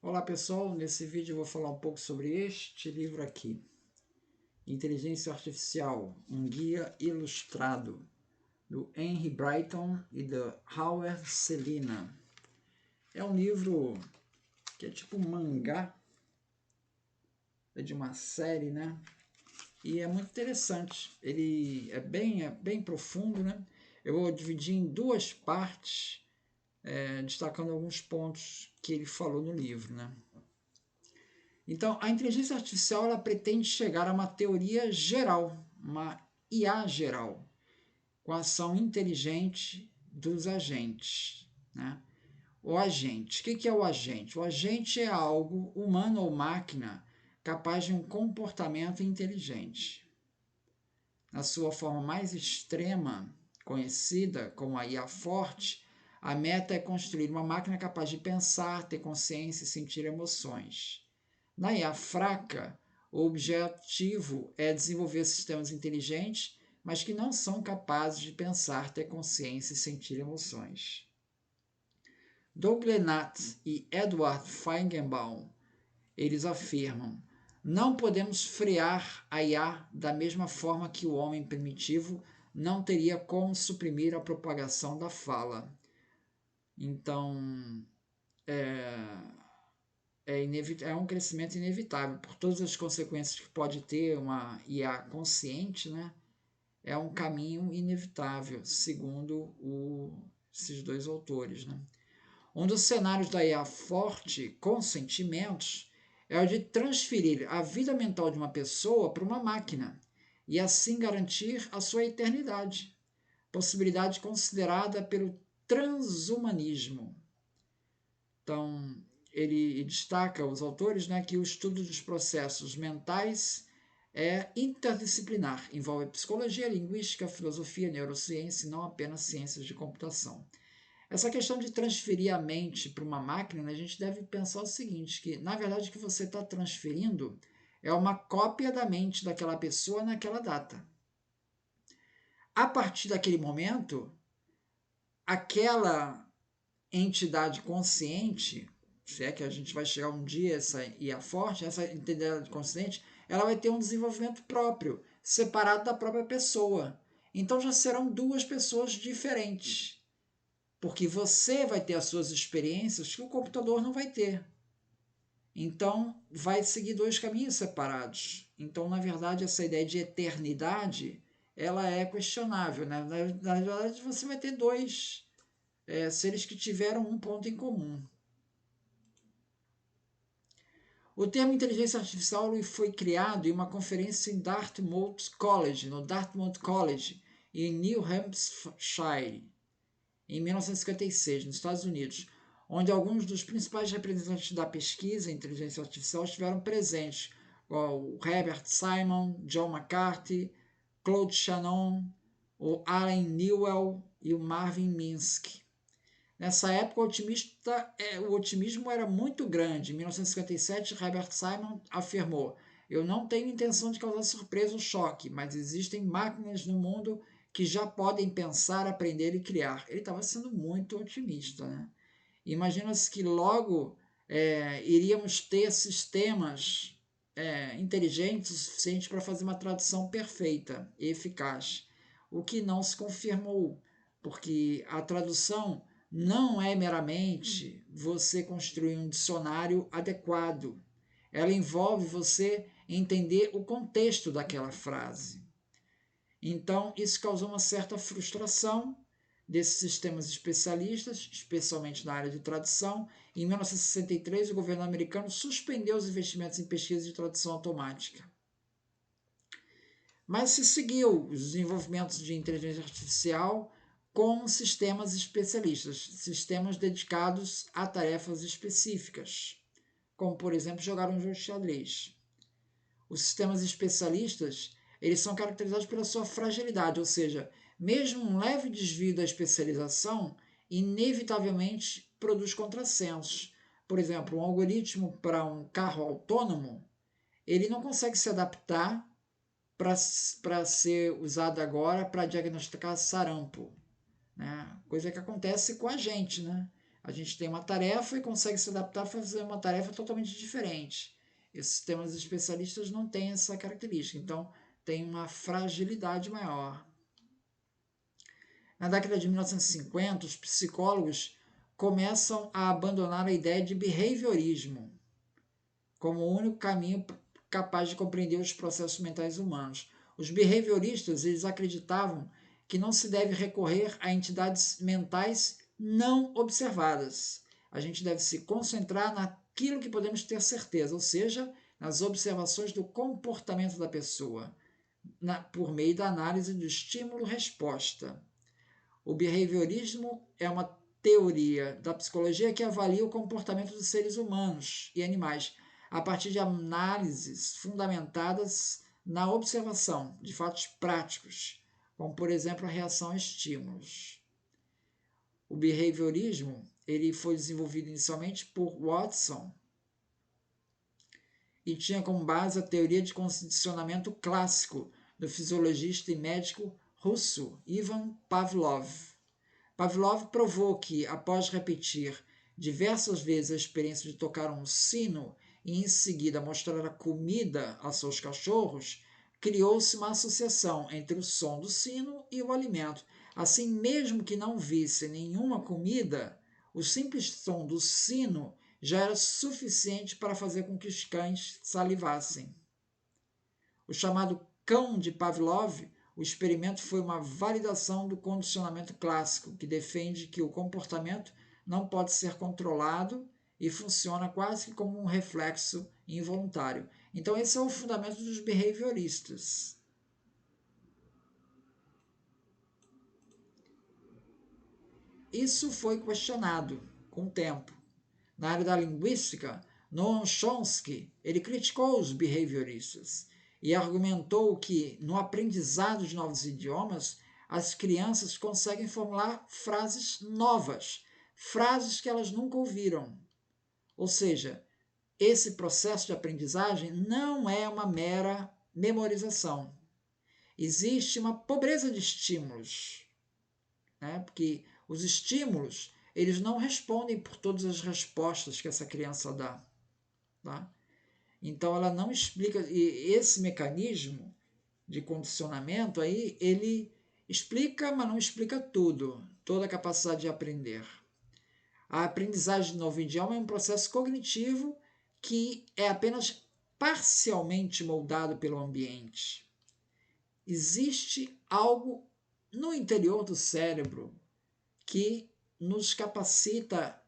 Olá pessoal, nesse vídeo eu vou falar um pouco sobre este livro aqui, Inteligência Artificial, um guia ilustrado, do Henry Brighton e da Howard Selina. É um livro que é tipo um mangá, é de uma série, né? E é muito interessante, ele é bem profundo, né? Eu vou dividir em duas partes, destacando alguns pontos que ele falou no livro, né? Então, a inteligência artificial ela pretende chegar a uma teoria geral, uma IA geral, com a ação inteligente dos agentes. Né? O agente. O que é o agente? O agente é algo, humano ou máquina, capaz de um comportamento inteligente. Na sua forma mais extrema, conhecida como a IA forte, a meta é construir uma máquina capaz de pensar, ter consciência e sentir emoções. Na IA fraca, o objetivo é desenvolver sistemas inteligentes, mas que não são capazes de pensar, ter consciência e sentir emoções. Doug Lenat e Edward Feigenbaum, eles afirmam: não podemos frear a IA da mesma forma que o homem primitivo não teria como suprimir a propagação da fala. Então, é um crescimento inevitável, por todas as consequências que pode ter uma IA consciente, né? É um caminho inevitável, segundo esses dois autores. Né? Um dos cenários da IA forte, com sentimentos, é o de transferir a vida mental de uma pessoa para uma máquina e assim garantir a sua eternidade, possibilidade considerada pelo transhumanismo. Então, ele destaca, os autores, né, que o estudo dos processos mentais é interdisciplinar, envolve psicologia, linguística, filosofia, neurociência e não apenas ciências de computação. Essa questão de transferir a mente para uma máquina, né, a gente deve pensar o seguinte, que na verdade o que você está transferindo é uma cópia da mente daquela pessoa naquela data. A partir daquele momento, aquela entidade consciente, se é que a gente vai chegar um dia essa IA forte, essa entidade consciente, ela vai ter um desenvolvimento próprio, separado da própria pessoa. Então já serão duas pessoas diferentes, porque você vai ter as suas experiências que o computador não vai ter. Então vai seguir dois caminhos separados. Então, na verdade, essa ideia de eternidade, ela é questionável. Né? Na verdade, você vai ter dois seres que tiveram um ponto em comum. O termo inteligência artificial foi criado em uma conferência em Dartmouth College, no Dartmouth College, em New Hampshire, em 1956, nos Estados Unidos, onde alguns dos principais representantes da pesquisa em inteligência artificial estiveram presentes, o Herbert Simon, John McCarthy, Claude Shannon, o Allen Newell e o Marvin Minsky. Nessa época, o otimismo era muito grande. Em 1957, Herbert Simon afirmou: eu não tenho intenção de causar surpresa ou choque, mas existem máquinas no mundo que já podem pensar, aprender e criar. Ele estava sendo muito otimista. Né? Imagina-se que logo iríamos ter sistemas inteligentes o suficiente para fazer uma tradução perfeita e eficaz, o que não se confirmou, porque a tradução não é meramente você construir um dicionário adequado. Ela envolve você entender o contexto daquela frase. Então, isso causou uma certa frustração desses sistemas especialistas, especialmente na área de tradução. Em 1963, o governo americano suspendeu os investimentos em pesquisa de tradução automática. Mas se seguiu os desenvolvimentos de inteligência artificial com sistemas especialistas, sistemas dedicados a tarefas específicas, como, por exemplo, jogar um jogo de xadrez. Os sistemas especialistas, eles são caracterizados pela sua fragilidade, ou seja, mesmo um leve desvio da especialização, inevitavelmente produz contrassensos. Por exemplo, um algoritmo para um carro autônomo, ele não consegue se adaptar para ser usado agora para diagnosticar sarampo. Né? Coisa que acontece com a gente. Né? A gente tem uma tarefa e consegue se adaptar a fazer uma tarefa totalmente diferente. Esses sistemas especialistas não têm essa característica, então tem uma fragilidade maior. Na década de 1950, os psicólogos começam a abandonar a ideia de behaviorismo como o único caminho capaz de compreender os processos mentais humanos. Os behavioristas eles acreditavam que não se deve recorrer a entidades mentais não observadas. A gente deve se concentrar naquilo que podemos ter certeza, ou seja, nas observações do comportamento da pessoa, por meio da análise do estímulo-resposta. O behaviorismo é uma teoria da psicologia que avalia o comportamento dos seres humanos e animais a partir de análises fundamentadas na observação de fatos práticos, como, por exemplo, a reação a estímulos. O behaviorismo ele foi desenvolvido inicialmente por Watson e tinha como base a teoria de condicionamento clássico do fisiologista e médico russo Ivan Pavlov. Pavlov provou que, após repetir diversas vezes a experiência de tocar um sino e em seguida mostrar a comida a seus cachorros, criou-se uma associação entre o som do sino e o alimento. Assim, mesmo que não vissem nenhuma comida, o simples som do sino já era suficiente para fazer com que os cães salivassem. O chamado cão de Pavlov, o experimento foi uma validação do condicionamento clássico, que defende que o comportamento não pode ser controlado e funciona quase que como um reflexo involuntário. Então, esse é o fundamento dos behavioristas. Isso foi questionado com o tempo. Na área da linguística, Noam Chomsky ele criticou os behavioristas e argumentou que, no aprendizado de novos idiomas, as crianças conseguem formular frases novas, frases que elas nunca ouviram. Ou seja, esse processo de aprendizagem não é uma mera memorização. Existe uma pobreza de estímulos, né? Porque os estímulos eles não respondem por todas as respostas que essa criança dá. Tá? Então ela não explica, e esse mecanismo de condicionamento aí, ele explica, mas não explica tudo, toda a capacidade de aprender. A aprendizagem de novo idioma é um processo cognitivo que é apenas parcialmente moldado pelo ambiente. Existe algo no interior do cérebro que nos capacita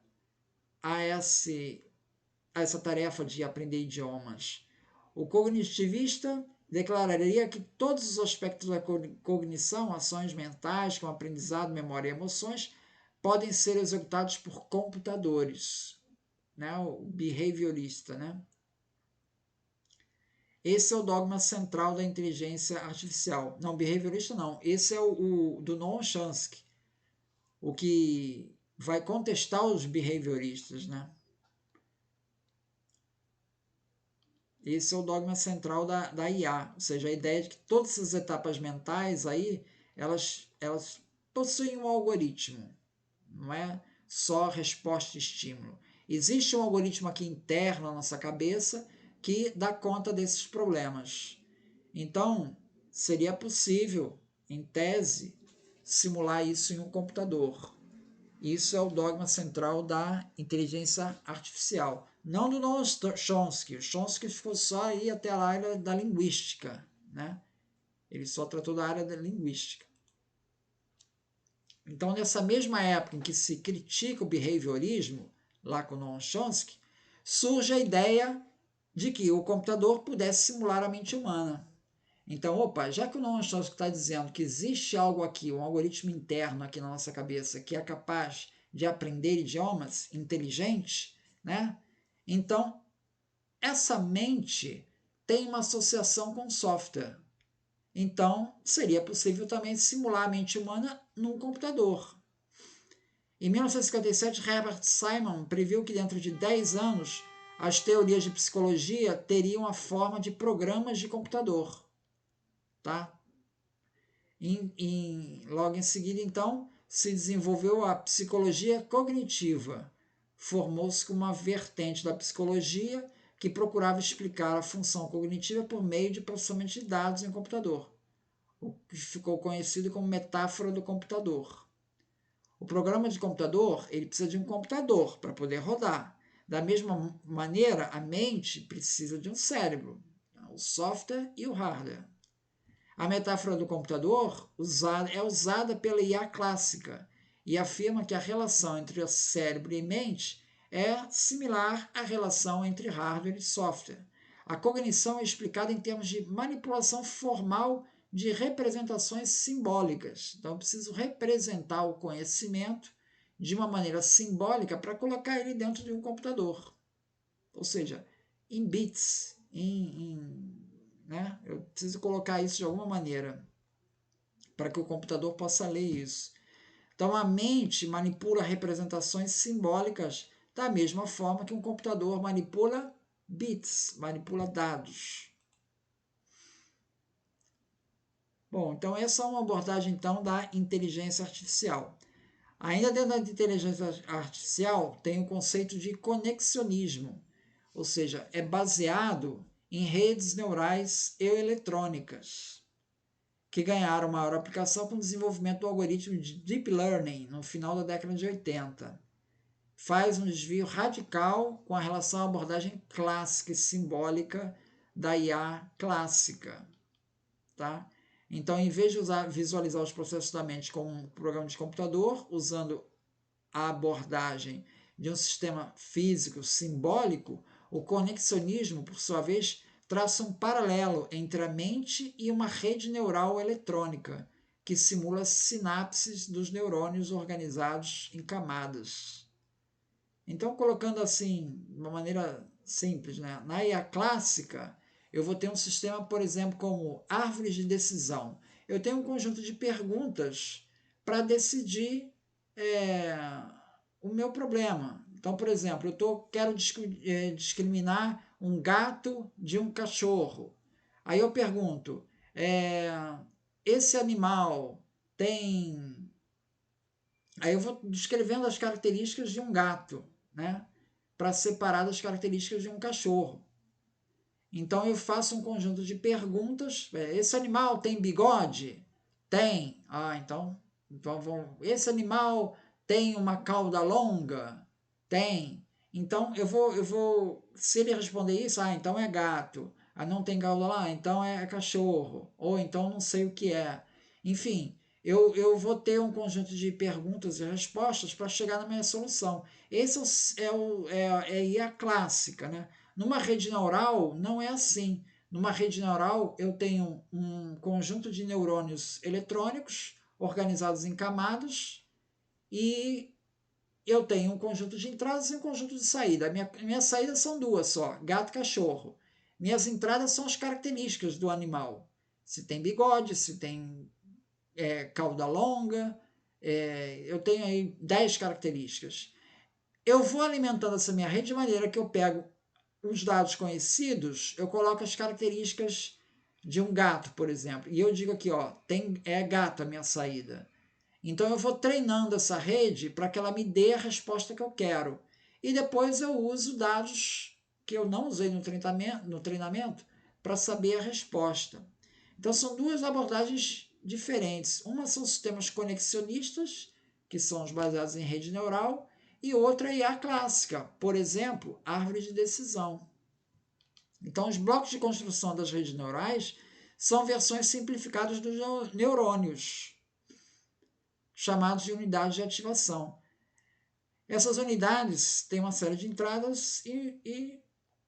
a essa tarefa de aprender idiomas. O cognitivista declararia que todos os aspectos da cognição, ações mentais, como aprendizado, memória e emoções, podem ser executados por computadores, né? O behaviorista, né? Esse é o dogma central da inteligência artificial. Não, behaviorista não. Esse é o do Noam Chomsky, o que vai contestar os behavioristas, né? Esse é o dogma central da IA, ou seja, a ideia de que todas essas etapas mentais aí, elas possuem um algoritmo, não é só resposta e estímulo. Existe um algoritmo aqui interno na nossa cabeça que dá conta desses problemas. Então, seria possível, em tese, simular isso em um computador. Isso é o dogma central da inteligência artificial. Não do Noam Chomsky. O Chomsky ficou só aí até a área da linguística, né? Ele só tratou da área da linguística. Então, nessa mesma época em que se critica o behaviorismo, lá com Noam Chomsky, surge a ideia de que o computador pudesse simular a mente humana. Então, opa, já que o Noam Chomsky está dizendo que existe algo aqui, um algoritmo interno aqui na nossa cabeça que é capaz de aprender idiomas inteligente, né? Então, essa mente tem uma associação com software. Então, seria possível também simular a mente humana num computador. Em 1957, Herbert Simon previu que dentro de 10 anos as teorias de psicologia teriam a forma de programas de computador. Tá? Logo em seguida, então, se desenvolveu a psicologia cognitiva. Formou-se uma vertente da psicologia que procurava explicar a função cognitiva por meio de processamento de dados em computador, o que ficou conhecido como metáfora do computador. O programa de computador, ele precisa de um computador para poder rodar. Da mesma maneira, a mente precisa de um cérebro, o software e o hardware. A metáfora do computador é usada pela IA clássica e afirma que a relação entre o cérebro e mente é similar à relação entre hardware e software. A cognição é explicada em termos de manipulação formal de representações simbólicas. Então, eu preciso representar o conhecimento de uma maneira simbólica para colocar ele dentro de um computador. Ou seja, em bits, né? Eu preciso colocar isso de alguma maneira para que o computador possa ler isso. Então, a mente manipula representações simbólicas da mesma forma que um computador manipula bits, manipula dados. Bom, então essa é uma abordagem então da inteligência artificial. Ainda dentro da inteligência artificial tem o conceito de conexionismo, ou seja, é baseado em redes neurais eletrônicas, que ganharam maior aplicação com o desenvolvimento do algoritmo de Deep Learning no final da década de 80. Faz um desvio radical com a relação à abordagem clássica e simbólica da IA clássica. Tá? Então, em vez de visualizar os processos da mente como um programa de computador, usando a abordagem de um sistema físico simbólico, o conexionismo, por sua vez, traça um paralelo entre a mente e uma rede neural eletrônica, que simula sinapses dos neurônios organizados em camadas. Então, colocando assim, de uma maneira simples, né? Na IA clássica, eu vou ter um sistema, por exemplo, como árvores de decisão. Eu tenho um conjunto de perguntas para decidir o meu problema. Então, por exemplo, quero discriminar um gato de um cachorro. Aí eu pergunto, esse animal tem... Aí eu vou descrevendo as características de um gato, né? Para separar das características de um cachorro. Então eu faço um conjunto de perguntas. Esse animal tem bigode? Tem. Então esse animal tem uma cauda longa? Tem. Então eu vou, se ele responder isso, então é gato. Não tem cauda lá, então é cachorro. Ou então não sei o que é. Enfim, eu vou ter um conjunto de perguntas e respostas para chegar na minha solução. Esse é a IA clássica, né? Numa rede neural, não é assim. Numa rede neural, eu tenho um conjunto de neurônios eletrônicos organizados em camadas e eu tenho um conjunto de entradas e um conjunto de saída. Minhas saídas são duas só, gato e cachorro. Minhas entradas são as características do animal. Se tem bigode, se tem cauda longa, eu tenho aí 10 características. Eu vou alimentando essa minha rede de maneira que eu pego os dados conhecidos, eu coloco as características de um gato, por exemplo. E eu digo aqui, é gato a minha saída. Então eu vou treinando essa rede para que ela me dê a resposta que eu quero. E depois eu uso dados que eu não usei no treinamento para saber a resposta. Então são duas abordagens diferentes. Uma são sistemas conexionistas, que são os baseados em rede neural, e outra é IA clássica, por exemplo, árvore de decisão. Então, os blocos de construção das redes neurais são versões simplificadas dos neurônios, chamados de unidades de ativação. Essas unidades têm uma série de entradas e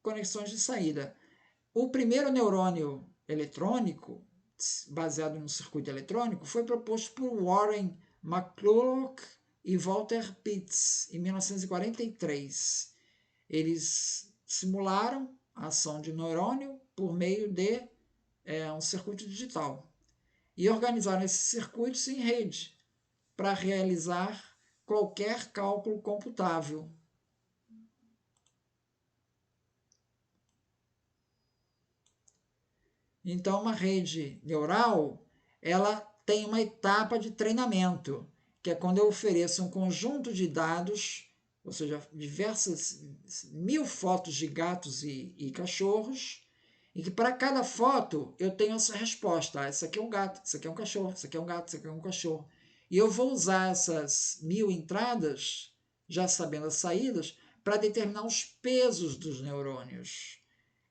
conexões de saída. O primeiro neurônio eletrônico, baseado no circuito eletrônico, foi proposto por Warren McCulloch e Walter Pitts, em 1943. Eles simularam a ação de neurônio por meio de um circuito digital e organizaram esses circuitos em rede para realizar qualquer cálculo computável. Então, uma rede neural, ela tem uma etapa de treinamento, que é quando eu ofereço um conjunto de dados, ou seja, diversas 1000 fotos de gatos e cachorros, e que para cada foto eu tenho essa resposta. Esse aqui é um gato, esse aqui é um cachorro, esse aqui é um gato, esse aqui é um cachorro. E eu vou usar essas 1000 entradas, já sabendo as saídas, para determinar os pesos dos neurônios.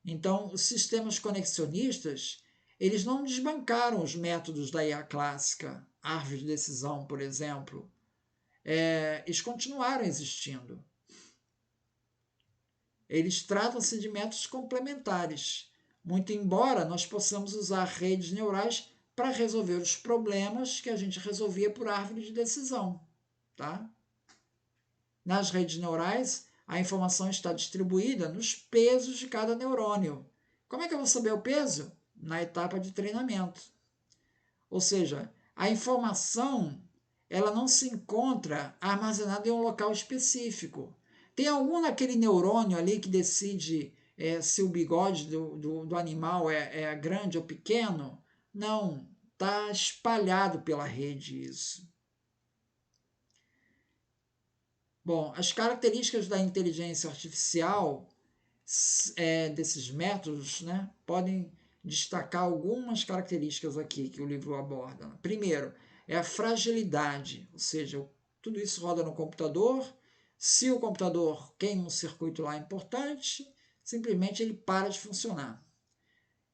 Então, os sistemas conexionistas, eles não desbancaram os métodos da IA clássica, árvore de decisão, por exemplo. Eles continuaram existindo. Eles tratam-se de métodos complementares, muito embora nós possamos usar redes neurais para resolver os problemas que a gente resolvia por árvore de decisão. Tá? Nas redes neurais, a informação está distribuída nos pesos de cada neurônio. Como é que eu vou saber o peso? Na etapa de treinamento. Ou seja, a informação ela não se encontra armazenada em um local específico. Tem algum naquele neurônio ali que decide se o bigode do animal é grande ou pequeno? Não, está espalhado pela rede isso. Bom, as características da inteligência artificial desses métodos, né, podem destacar algumas características aqui que o livro aborda. Primeiro, é a fragilidade, ou seja, tudo isso roda no computador. Se o computador queima um circuito lá importante, simplesmente ele para de funcionar.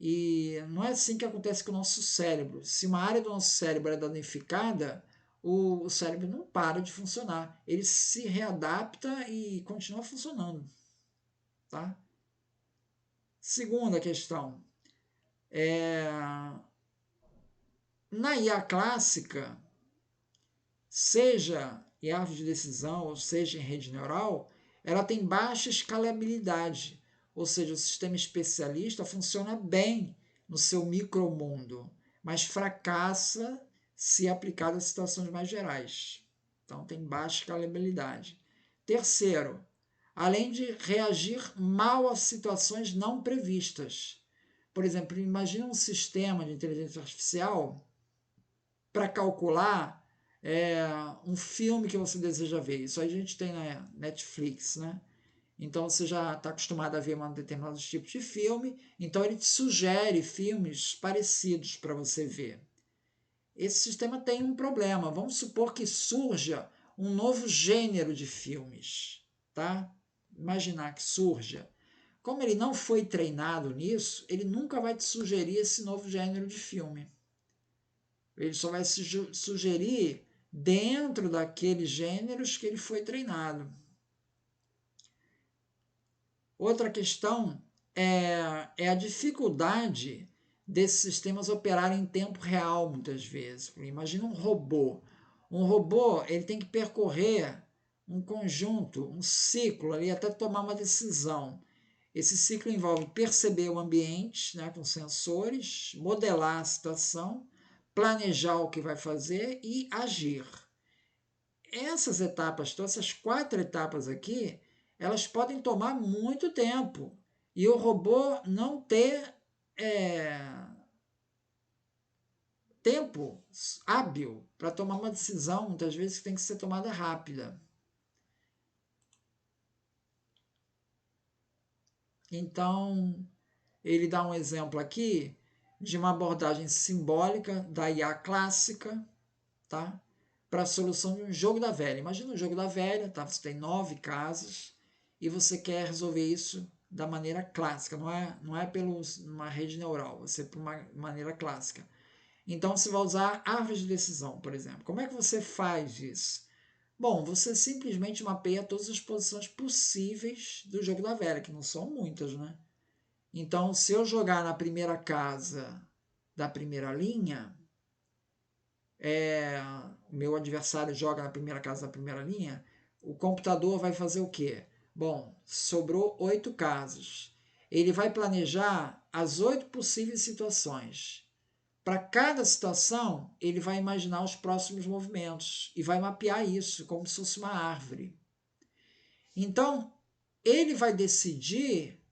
E não é assim que acontece com o nosso cérebro. Se uma área do nosso cérebro é danificada, o cérebro não para de funcionar. Ele se readapta e continua funcionando. Tá? Segunda questão. Na IA clássica, seja em árvore de decisão ou seja em rede neural, ela tem baixa escalabilidade, ou seja, o sistema especialista funciona bem no seu micromundo, mas fracassa se aplicado a situações mais gerais. Então, tem baixa escalabilidade. Terceiro, além de reagir mal a situações não previstas. Por exemplo, imagine um sistema de inteligência artificial para calcular um filme que você deseja ver. Isso aí a gente tem na Netflix, né? Então você já está acostumado a ver um determinado tipo de filme, então ele te sugere filmes parecidos para você ver. Esse sistema tem um problema. Vamos supor que surja um novo gênero de filmes, tá? Imaginar que surja. Como ele não foi treinado nisso, ele nunca vai te sugerir esse novo gênero de filme. Ele só vai sugerir dentro daqueles gêneros que ele foi treinado. Outra questão é a dificuldade desses sistemas operarem em tempo real, muitas vezes. Imagina um robô. Um robô ele tem que percorrer um conjunto, um ciclo ali até tomar uma decisão. Esse ciclo envolve perceber o ambiente, né, com sensores, modelar a situação, planejar o que vai fazer e agir. Essas etapas, todas essas 4 etapas aqui, elas podem tomar muito tempo e o robô não ter tempo hábil para tomar uma decisão, muitas vezes que tem que ser tomada rápida. Então, ele dá um exemplo aqui de uma abordagem simbólica da IA clássica, tá? Para a solução de um jogo da velha. Imagina um jogo da velha, tá? Você tem 9 casas e você quer resolver isso da maneira clássica, não é pela uma rede neural, você por uma maneira clássica. Então você vai usar árvores de decisão, por exemplo. Como é que você faz isso? Bom, você simplesmente mapeia todas as posições possíveis do jogo da velha, que não são muitas, né? Então, se eu jogar na primeira casa da primeira linha, o meu adversário joga na primeira casa da primeira linha, o computador vai fazer o quê? Bom, sobrou 8 casas. Ele vai planejar as 8 possíveis situações. Para cada situação, ele vai imaginar os próximos movimentos e vai mapear isso como se fosse uma árvore. Então, ele vai decidir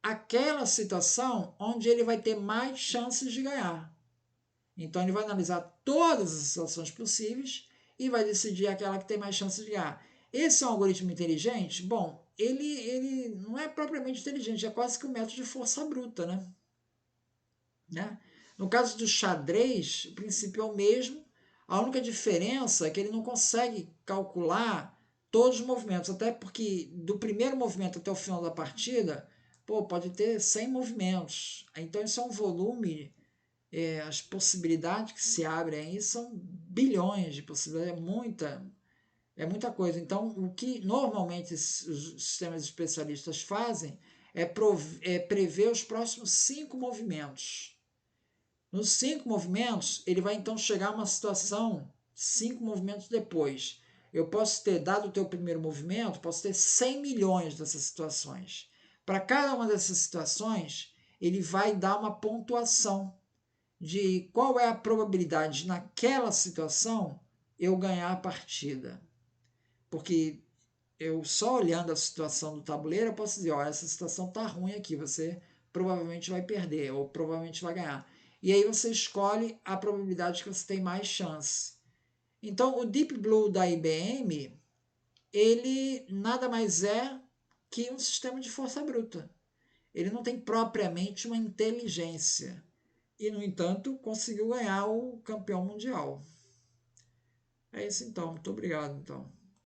aquela situação onde ele vai ter mais chances de ganhar. Então, ele vai analisar todas as situações possíveis e vai decidir aquela que tem mais chance de ganhar. Esse é um algoritmo inteligente? Bom, ele não é propriamente inteligente, é quase que um método de força bruta, né? No caso do xadrez, o princípio é o mesmo, a única diferença é que ele não consegue calcular todos os movimentos, até porque do primeiro movimento até o final da partida, pode ter 100 movimentos. Então isso é um volume, as possibilidades que se abrem aí são bilhões de possibilidades, é muita coisa. Então, o que normalmente os sistemas especialistas fazem é prever os próximos 5 movimentos. Nos 5 movimentos, ele vai então chegar a uma situação 5 movimentos depois. Eu posso ter, dado o teu primeiro movimento, posso ter 100 milhões dessas situações. Para cada uma dessas situações, ele vai dar uma pontuação de qual é a probabilidade naquela situação eu ganhar a partida. Porque eu só olhando a situação do tabuleiro, eu posso dizer, essa situação tá ruim aqui, você provavelmente vai perder ou provavelmente vai ganhar. E aí você escolhe a probabilidade que você tem mais chance. Então, o Deep Blue da IBM, ele nada mais é que um sistema de força bruta. Ele não tem propriamente uma inteligência. E, no entanto, conseguiu ganhar o campeão mundial. É isso então. Muito obrigado, então.